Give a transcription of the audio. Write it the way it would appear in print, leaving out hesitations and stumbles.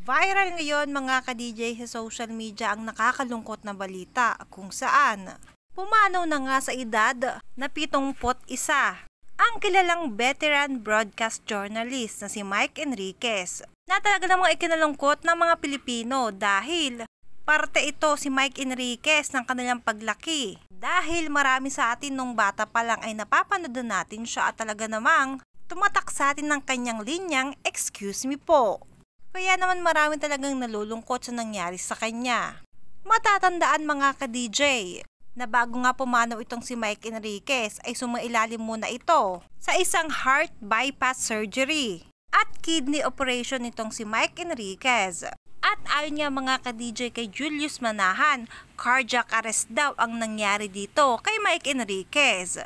Viral ngayon mga ka-DJ sa social media ang nakakalungkot na balita kung saan pumanaw na nga sa edad na 71 ang kilalang veteran broadcast journalist na si Mike Enriquez na talaga namang ikinalungkot ng mga Pilipino dahil parte ito si Mike Enriquez ng kanilang paglaki. Dahil marami sa atin nung bata pa lang ay napapanood natin siya at talaga namang tumatak sa atin ng kanyang linyang "Excuse me po." Kaya naman marami talagang nalulungkot sa nangyari sa kanya. Matatandaan mga ka-DJ na bago nga pumanaw itong si Mike Enriquez ay sumailalim muna ito sa isang heart bypass surgery at kidney operation nitong si Mike Enriquez. At ayon nga mga ka-DJ kay Julius Manahan, cardiac arrest daw ang nangyari dito kay Mike Enriquez.